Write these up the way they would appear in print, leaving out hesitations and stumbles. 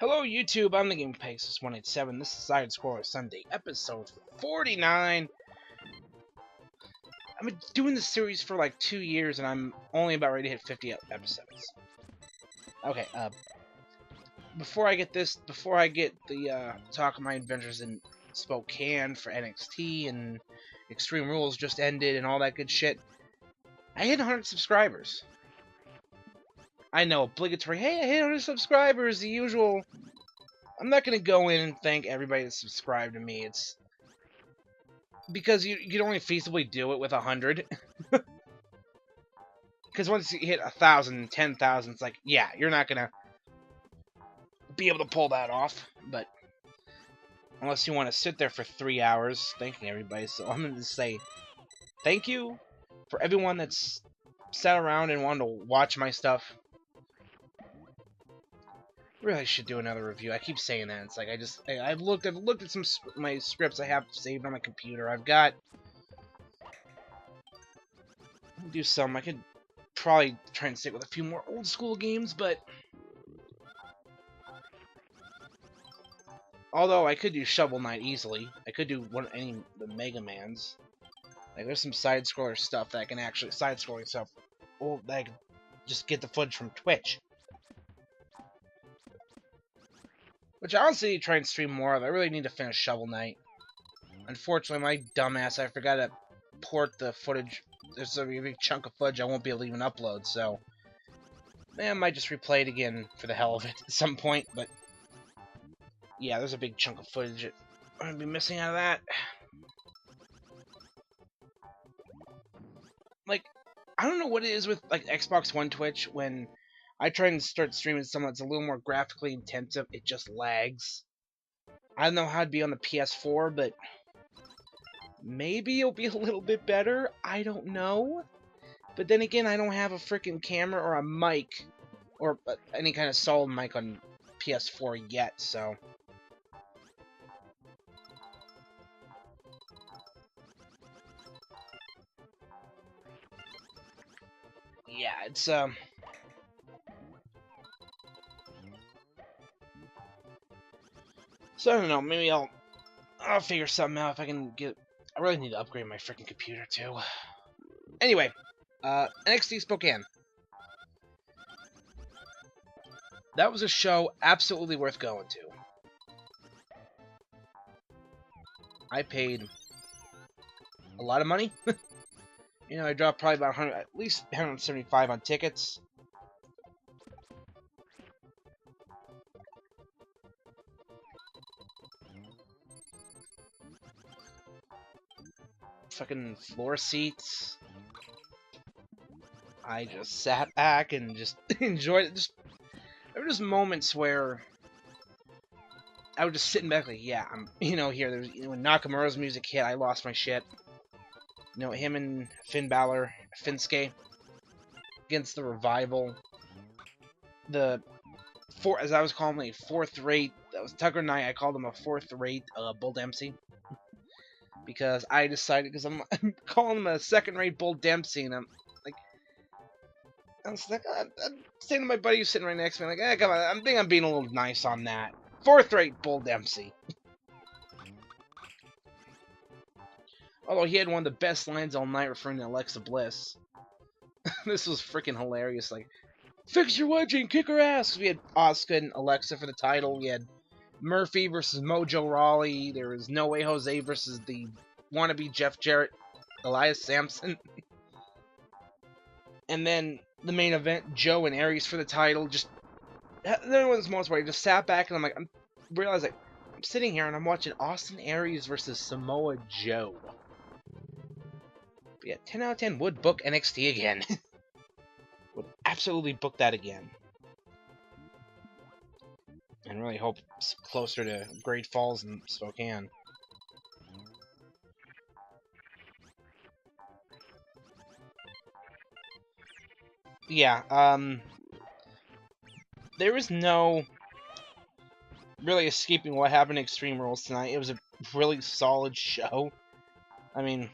Hello YouTube, I'm the Game Pegasus 187. This is Side Scroller Sunday, episode 49. I've been doing this series for like 2 years and I'm only about ready to hit 50 episodes. Okay, before I get the talk of my adventures in Spokane for NXT and Extreme Rules just ended and all that good shit, I hit 100 subscribers. I know, obligatory, hey, I hit 100 subscribers, the usual. I'm not going to go in and thank everybody that subscribed to me. It's because you can only feasibly do it with 100. Because once you hit 1,000, 10,000, it's like, yeah, you're not going to be able to pull that off. But unless you want to sit there for 3 hours thanking everybody. So I'm going to say thank you for everyone that's sat around and wanted to watch my stuff. Really should do another review. I keep saying that. It's like I've looked at some my scripts I have saved on my computer. I'll do some. I could probably try and stick with a few more old school games, but although I could do Shovel Knight easily, I could do any of the Mega Mans. Like there's some side scroller stuff that I can actually that I can just get the footage from Twitch. Which I honestly need to try and stream more of. I really need to finish Shovel Knight. Unfortunately, my dumbass, I forgot to port the footage. There's a big chunk of footage I won't be able to even upload, so I might just replay it again for the hell of it at some point, but yeah, there's a big chunk of footage that I'm going to be missing out of that. Like, I don't know what it is with like Xbox One Twitch when I try and start streaming something that's a little more graphically intensive, it just lags. I don't know how it'd be on the PS4, but maybe it'll be a little bit better. I don't know. But then again, I don't have a freaking camera or a mic or any kind of solid mic on PS4 yet, so yeah, it's so I don't know, maybe I'll figure something out if I can get. I really need to upgrade my freaking computer too. Anyway, NXT Spokane. That was a show absolutely worth going to. I paid a lot of money. You know, I dropped probably about at least 175 on tickets. Fucking floor seats. I just sat back and just enjoyed it. There were just moments where I was just sitting back like, yeah, I'm, here. There's when Nakamura's music hit, I lost my shit. Him and Finn Balor, Finske, against the Revival. As I was calling him, a fourth-rate. That was Tucker Knight. I called him a fourth-rate Bull Dempsey. Because I decided, because I'm calling him a second-rate Bull Dempsey, and I'm saying to my buddy who's sitting right next to me, like, come on, I think I'm being a little nice on that. Fourth-rate Bull Dempsey. Although he had one of the best lines all night referring to Alexa Bliss. This was freaking hilarious. Like, fix your wedgie and kick her ass. We had Asuka and Alexa for the title. We had Murphy versus Mojo Rawley. There was No Way Jose versus the wannabe Jeff Jarrett, Elias Sampson. And then the main event, Joe and Aries for the title. Just there was moments where I just sat back and I'm realized I'm sitting here and I'm watching Austin Aries versus Samoa Joe. But yeah, 10 out of 10 would book NXT again. Would absolutely book that again. And really hope it's closer to Great Falls and Spokane. Yeah, there was no really escaping what happened in Extreme Rules tonight. It was a really solid show. I mean,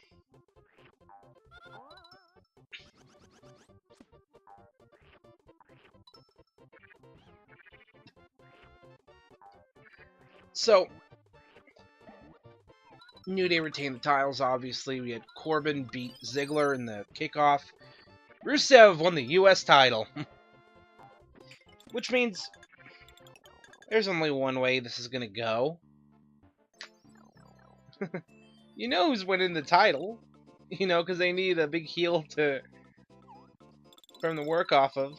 So, New Day retained the titles, obviously. We had Corbin beat Ziggler in the kickoff. Rusev won the US title. Which means there's only one way this is going to go. You know who's winning the title. You know, because they need a big heel from the work off of.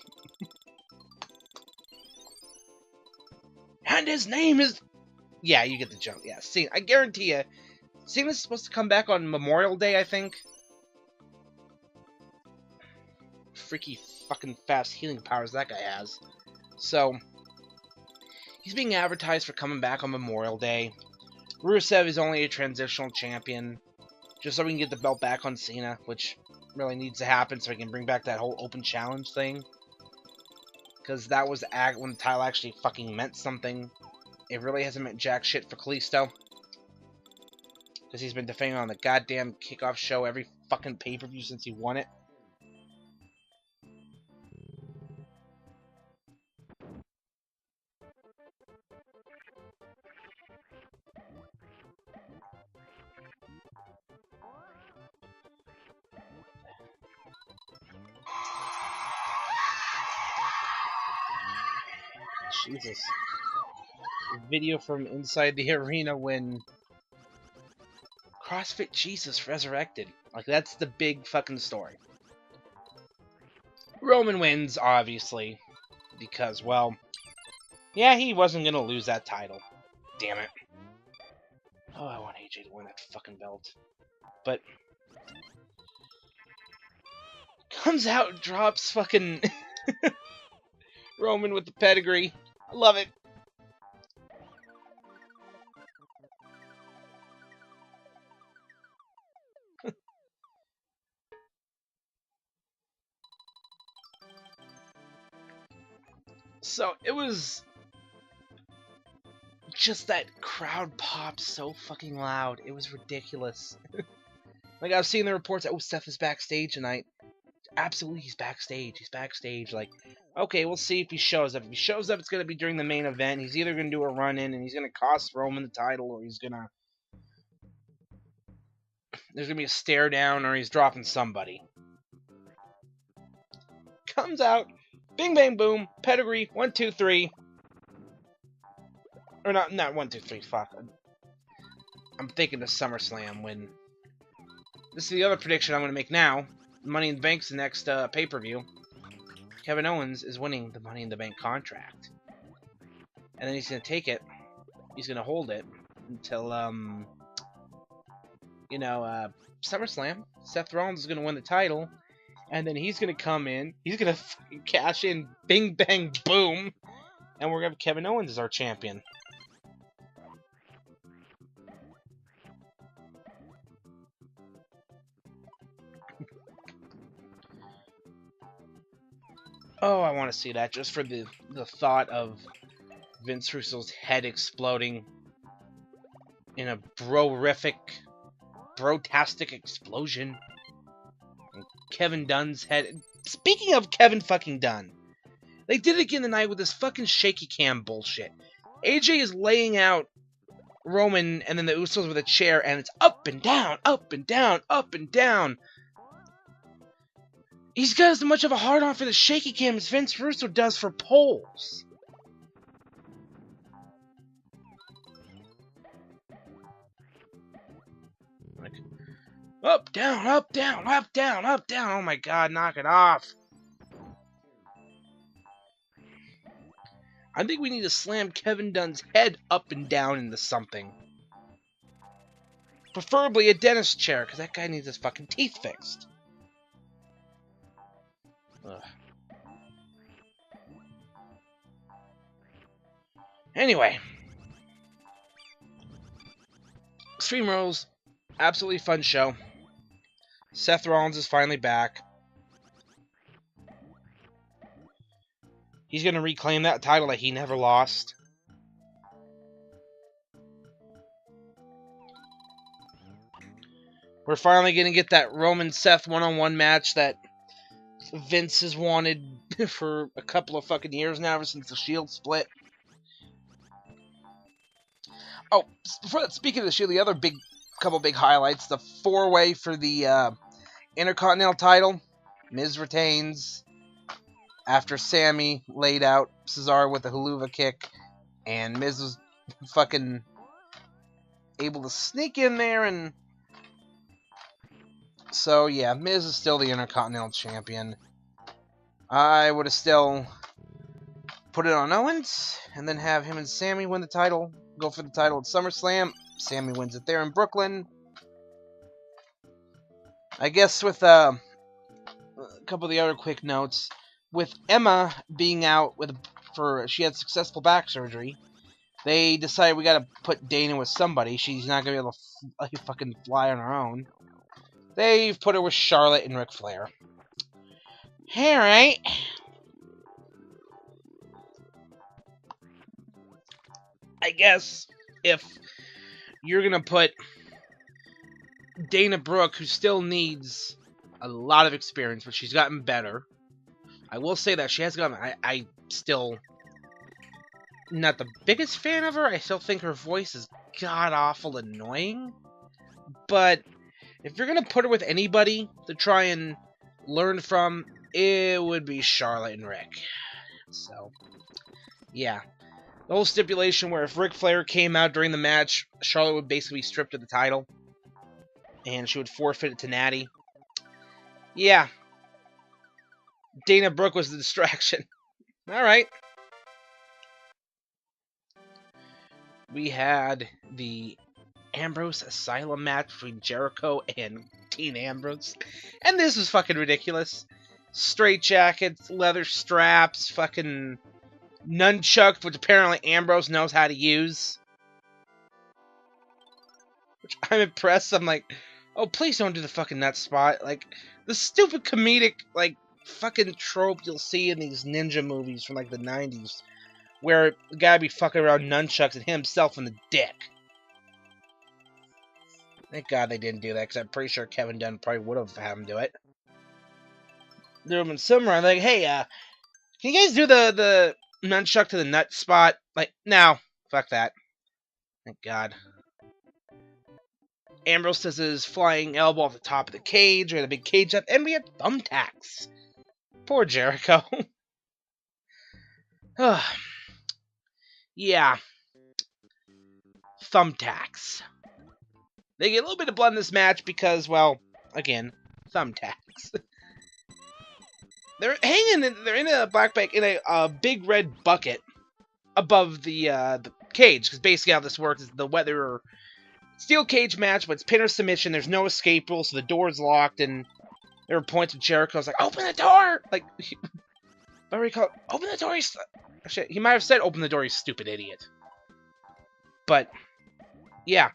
And his name is... Yeah, you get the joke. Yeah, see, I guarantee you. Cena's supposed to come back on Memorial Day, I think. Freaky fucking fast healing powers that guy has. So, he's being advertised for coming back on Memorial Day. Rusev is only a transitional champion, just so we can get the belt back on Cena, which really needs to happen so we can bring back that whole open challenge thing. Because that was when the title actually fucking meant something. It really hasn't meant jack shit for Kalisto. Because he's been defending on the goddamn kickoff show every fucking pay-per-view since he won it. Jesus. Video from inside the arena when CrossFit Jesus resurrected. Like, that's the big fucking story. Roman wins, obviously. Because, well, yeah, he wasn't gonna lose that title. Damn it. Oh, I want AJ to win that fucking belt. But comes out, drops fucking Roman with the pedigree. I love it. So, it was just that crowd pop so fucking loud. It was ridiculous. Like, I was seeing the reports, oh, Seth is backstage tonight. Absolutely, he's backstage. He's backstage. Like, okay, we'll see if he shows up. If he shows up, it's going to be during the main event. He's either going to do a run-in, and he's going to cost Roman the title, or he's going to... There's going to be a stare down, or he's dropping somebody. Comes out, bing, bang, boom, pedigree, 1, 2, 3. Or not 1, 2, 3, fuck. I'm thinking of SummerSlam when... This is the other prediction I'm going to make now. Money in the Bank's the next pay-per-view. Kevin Owens is winning the Money in the Bank contract. And then he's going to take it. He's going to hold it until, SummerSlam. Seth Rollins is going to win the title. And then he's going to come in. He's going to cash in. Bing, bang, boom. And we're going to have Kevin Owens as our champion. Oh, I want to see that just for the thought of Vince Russo's head exploding in a brotastic explosion. And Kevin Dunn's head. Speaking of Kevin fucking Dunn, they did it again tonight with this fucking shaky cam bullshit. AJ is laying out Roman and then the Usos with a chair, and it's up and down, up and down, up and down. He's got as much of a hard-on for the shaky cam as Vince Russo does for poles. Like, up, down, up, down, up, down, up, down. Oh my god, knock it off. I think we need to slam Kevin Dunn's head up and down into something. Preferably a dentist chair, because that guy needs his fucking teeth fixed. Ugh. Anyway. Extreme Rules. Absolutely fun show. Seth Rollins is finally back. He's going to reclaim that title that he never lost. We're finally going to get that Roman-Seth one-on-one match that Vince has wanted for a couple of fucking years now, ever since the Shield split. Oh, before that, speaking of the Shield, the other couple big highlights, the 4-way for the Intercontinental title. Miz retains after Sammy laid out Cesaro with a haluva kick, and Miz was fucking able to sneak in there, and so yeah, Miz is still the Intercontinental Champion. I would have still put it on Owens, and then have him and Sammy win the title, go for the title at SummerSlam. Sammy wins it there in Brooklyn. I guess with a couple of the other quick notes, with Emma being out she had successful back surgery, they decided we gotta put Dana with somebody. She's not gonna be able to fucking fly on her own. They've put her with Charlotte and Ric Flair. Alright. I guess if you're gonna put Dana Brooke, who still needs a lot of experience, but she's gotten better. I will say that she has gotten... I still... not the biggest fan of her. I still think her voice is god-awful annoying. But if you're gonna put her with anybody to try and learn from, it would be Charlotte and Rick. So, yeah. The whole stipulation where if Ric Flair came out during the match, Charlotte would basically be stripped of the title. And she would forfeit it to Natty. Yeah. Dana Brooke was the distraction. Alright. We had the Ambrose Asylum match between Jericho and Dean Ambrose. And this was fucking ridiculous. Straight jackets, leather straps, fucking nunchucks, which apparently Ambrose knows how to use. Which I'm impressed. I'm like, oh, please don't do the fucking nut spot. Like, the stupid comedic, like, fucking trope you'll see in these ninja movies from, like, the 90s. Where the guy be fucking around nunchucks and hit himself in the dick. Thank God they didn't do that, because I'm pretty sure Kevin Dunn probably would have had him do it. There have been somewhere, I'm like, hey, can you guys do the nunchuck to the nut spot? Like, no. Fuck that. Thank God. Ambrose does his flying elbow off the top of the cage. We had a big cage up, and we had thumbtacks. Poor Jericho. Yeah. Thumbtacks. They get a little bit of blood in this match because, well, again, thumbtacks. They're in a black bag in a big red bucket above the cage, because basically how this works is the weather steel cage match, but it's pin or submission. There's no escape rule, so the door's locked, and there were points of Jericho's like, open the door! Like, what do we call it? Open the door, shit, he might have said open the door, you stupid idiot. But, yeah.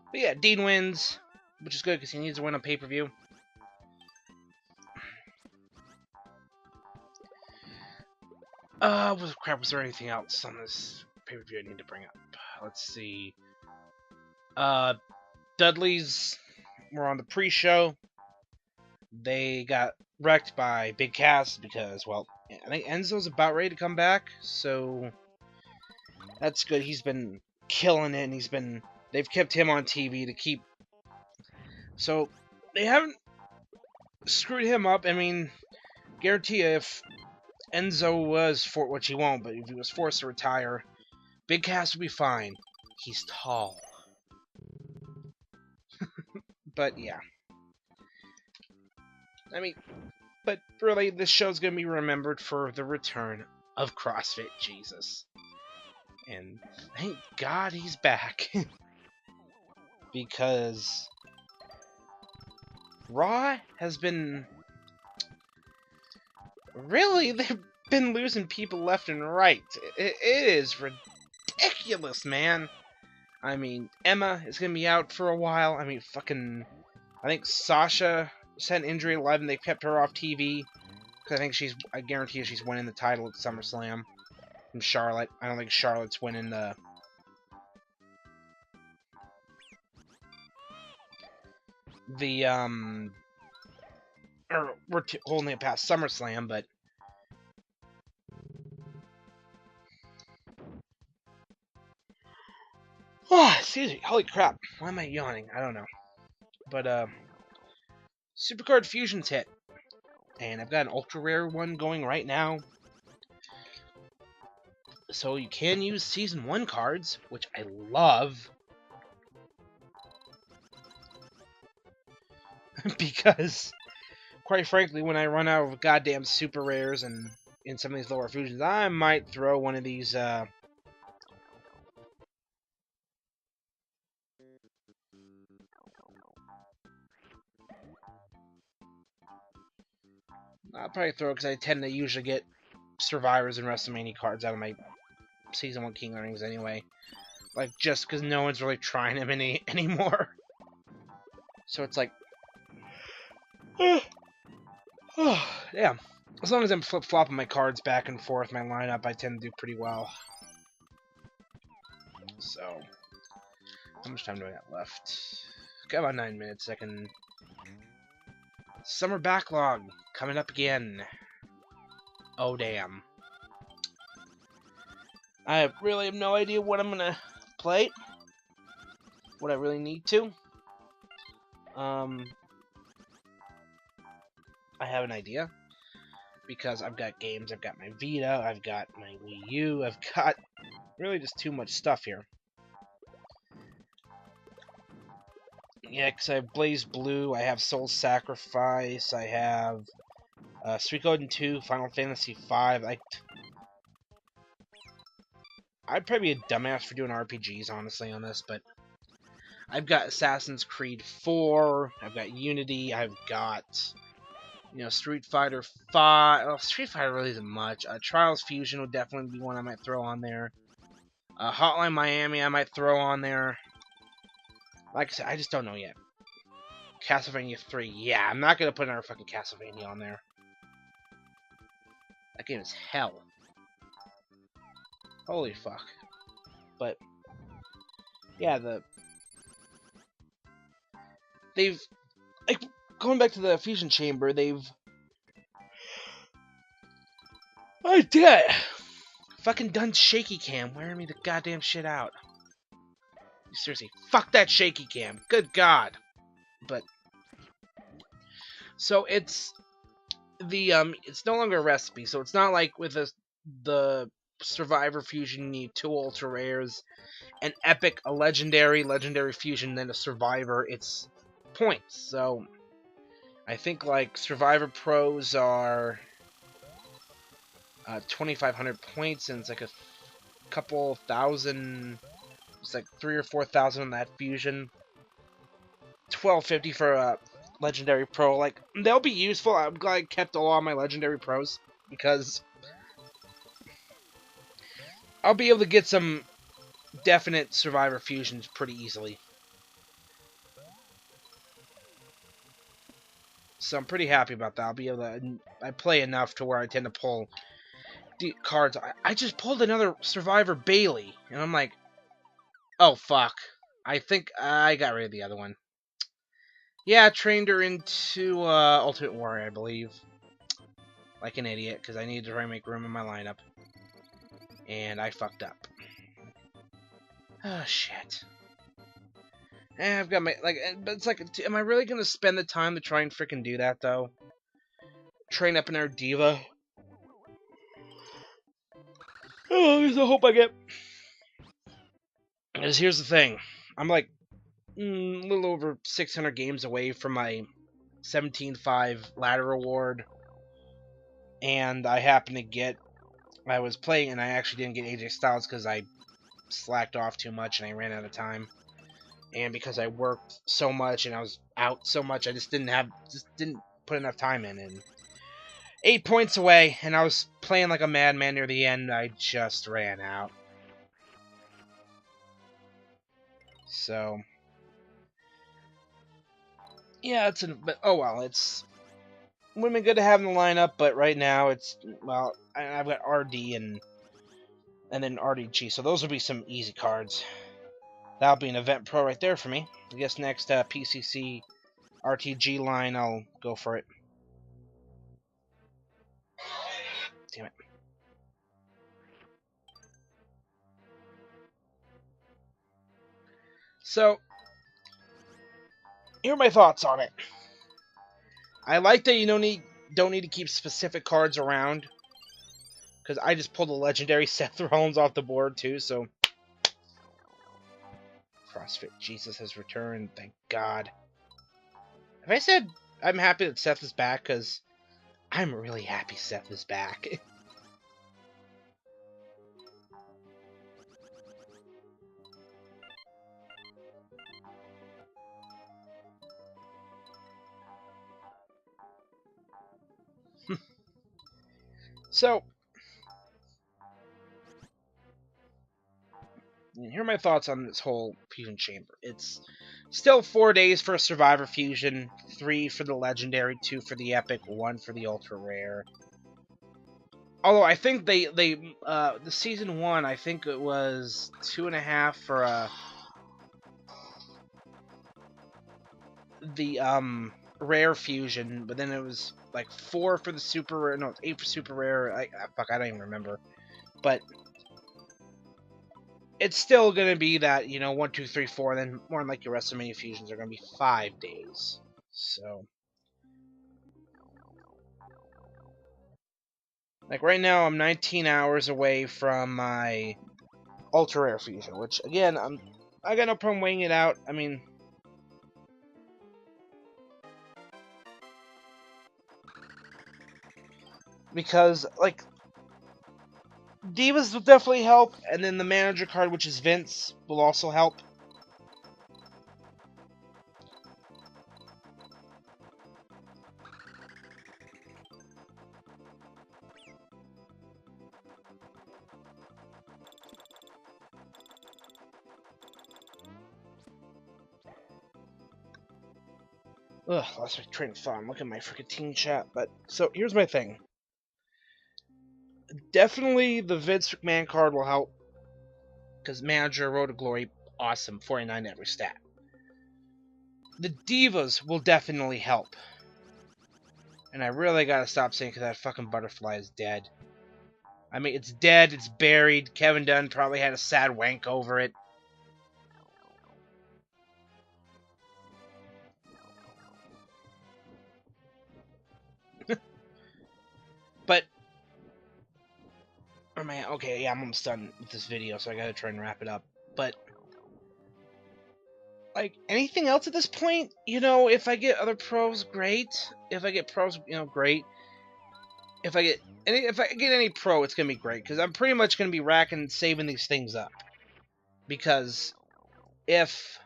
But yeah, Dean wins, which is good because he needs to win on pay-per-view. Was there anything else on this pay-per-view I need to bring up? Let's see. Dudley's were on the pre-show. They got wrecked by Big Cass because, well, I think Enzo's about ready to come back, so that's good. He's been killing it, and they've kept him on TV to keep... So, they haven't screwed him up. I mean, guarantee you, if Enzo was, which he won't, but if he was forced to retire, Big Cass would be fine. He's tall. But, yeah. I mean, but really, this show's gonna be remembered for the return of CrossFit Jesus. And thank God he's back. Because Raw has been... Really, they've been losing people left and right. It is ridiculous, man. I mean, Emma is gonna be out for a while. I mean, I think Sasha had an injury live and they kept her off TV. Because I think I guarantee you she's winning the title at SummerSlam from Charlotte. I don't think Charlotte's winning the... or we're holding it past SummerSlam, but Oh, excuse me. Holy crap. Why am I yawning? I don't know. But, Supercard Fusion's hit. And I've got an ultra rare one going right now. So you can use Season 1 cards, which I love. Because, quite frankly, when I run out of goddamn super rares and in some of these lower fusions, I might throw one of these, I'll probably throw it because I tend to usually get Survivors and WrestleMania cards out of my Season 1 King earnings anyway. Like, just because no one's really trying them anymore. So it's like... yeah. As long as I'm flip-flopping my cards back and forth, my lineup, I tend to do pretty well. So... how much time do I got left? Got about 9 minutes. I can... Summer Backlog coming up again. Oh, damn. I really have no idea what I'm gonna play. What I really need to. I have an idea. Because I've got games, I've got my Vita, I've got my Wii U, I've got really just too much stuff here. Yeah, because I have Blaze Blue, I have Soul Sacrifice, I have Suikoden 2, Final Fantasy V. I'd probably be a dumbass for doing RPGs, honestly, on this, but I've got Assassin's Creed 4, I've got Unity, I've got, you know, Street Fighter 5. Well, Street Fighter really isn't much. Trials Fusion would definitely be one I might throw on there. Hotline Miami I might throw on there. Like I said, I just don't know yet. Castlevania 3, yeah, I'm not gonna put another fucking Castlevania on there. That game is hell. Holy fuck. But, yeah, they've, like, going back to the Fusion Chamber, I did fucking done shaky cam, wearing me the goddamn shit out. Seriously, fuck that shaky cam. Good God. But, so it's it's no longer a recipe, so it's not like with the Survivor Fusion you need 2 ultra rares, an epic, a legendary fusion, then a Survivor. It's points. So I think like Survivor Pros are 2,500 points, and it's like a couple thousand. It's like 3,000 or 4,000 on that fusion. 1,250 for a legendary pro. Like, they'll be useful. I'm glad I kept all my legendary pros because I'll be able to get some definite Survivor fusions pretty easily. So I'm pretty happy about that. I'll be able to... I play enough to where I tend to pull cards. I just pulled another Survivor Bailey, and I'm like, oh, fuck. I think I got rid of the other one. Yeah, I trained her into Ultimate Warrior, I believe. Like an idiot, because I needed to try and make room in my lineup. And I fucked up. Oh, shit. And I've got my... like, but it's like, am I really going to spend the time to try and freaking do that, though? Train up another diva? Oh, here's the hope I get. Because here's the thing. I'm like a little over 600 games away from my 17.5 ladder award. And I happen to get... I was playing and I actually didn't get AJ Styles because I slacked off too much and I ran out of time. And because I worked so much and I was out so much, I just didn't put enough time in. And 8 points away, and I was playing like a madman near the end. I just ran out. So, yeah, but oh well, would have been good to have in the lineup, but right now it's, well, I've got RD and then RDG, so those will be some easy cards. That'll be an event pro right there for me. I guess next PCC RTG line, I'll go for it. Damn it. So, here are my thoughts on it. I like that you don't need to keep specific cards around, because I just pulled a legendary Seth Rollins off the board too. So, CrossFit Jesus has returned. Thank God. Have I said I'm happy that Seth is back? Because I'm really happy Seth is back. So, here are my thoughts on this whole Fusion Chamber. It's still 4 days for a Survivor Fusion, 3 for the Legendary, 2 for the Epic, 1 for the Ultra Rare. Although I think the Season 1, I think it was 2.5 for the Rare Fusion, but then it was like 4 for the Super Rare, no, it's 8 for Super Rare, fuck, I don't even remember. But it's still going to be that, 1, 2, 3, 4, and then more than like your WrestleMania Fusions are going to be 5 days. So, like right now, I'm 19 hours away from my Ultra Rare Fusion, which again, I got no problem weighing it out. I mean, because like Divas will definitely help, and then the manager card, which is Vince, will also help. Ugh, lost my train of thought. I'm looking at my freaking team chat. But, so, here's my thing. Definitely the Vince McMahon card will help. Because Manager, Road to Glory, awesome. 49 every stat. The Divas will definitely help. And I really gotta stop saying because that fucking butterfly is dead. I mean, it's dead, it's buried. Kevin Dunn probably had a sad wank over it. But, oh man, okay, yeah, I'm almost done with this video, so I gotta try and wrap it up. But, like, anything else at this point? If I get other pros, great. If I get pros, great. If I get any pro, it's gonna be great, because I'm pretty much gonna be racking and saving these things up. Because if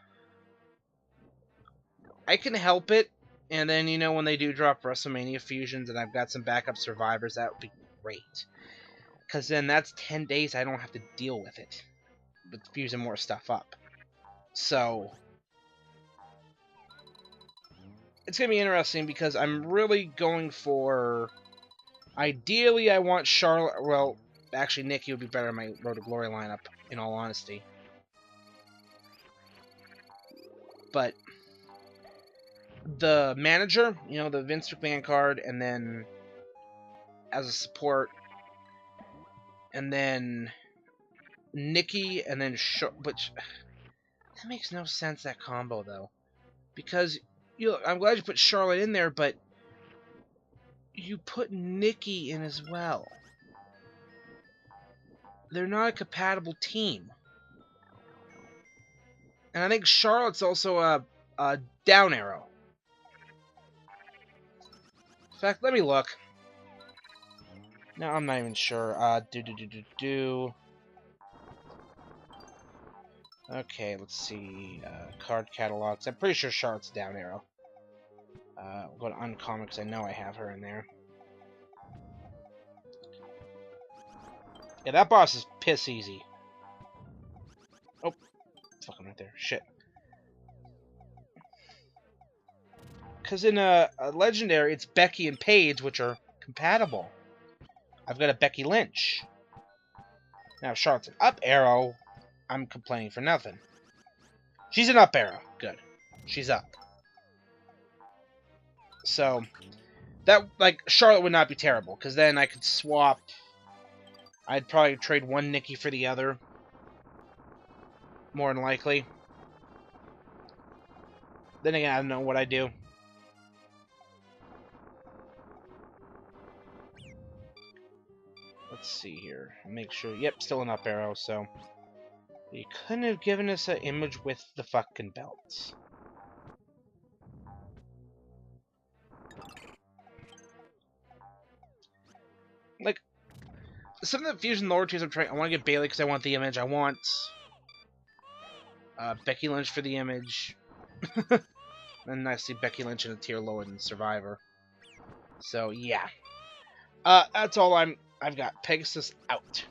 I can help it, and then, when they do drop WrestleMania Fusions and I've got some backup survivors, that would be great. Because then that's 10 days I don't have to deal with it. With fusing more stuff up. So, it's going to be interesting because I'm really going for... Ideally, I want Charlotte... Well, actually, Nikki would be better in my Road to Glory lineup, in all honesty. But... the manager, the Vince McMahon card, and then as a support, and then Nikki, and then which that makes no sense, that combo though, because I'm glad you put Charlotte in there, but you put Nikki in as well. They're not a compatible team, and I think Charlotte's also a down arrow. In fact, let me look. No, I'm not even sure. Okay, let's see. Card catalogs. I'm pretty sure Charlotte's down arrow. We'll go to uncommon because I know I have her in there. Yeah, that boss is piss easy. Oh, fucking right there. Shit. Because in a legendary, it's Becky and Paige, which are compatible. I've got a Becky Lynch. Now, if Charlotte's an up arrow, I'm complaining for nothing. She's an up arrow. Good. She's up. So, that, like, Charlotte would not be terrible, because then I could swap. I'd probably trade one Nikki for the other. More than likely. Then again, I don't know what I do. Let's see here. I'll make sure. Yep, still an up arrow, so... You couldn't have given us an image with the fucking belts. Like, some of the fusion lower tiers I'm trying... I want to get Bailey because I want the image. I want... Becky Lynch for the image. And I see Becky Lynch in a tier lower than Survivor. So, yeah. That's all I've got. Pegasus out.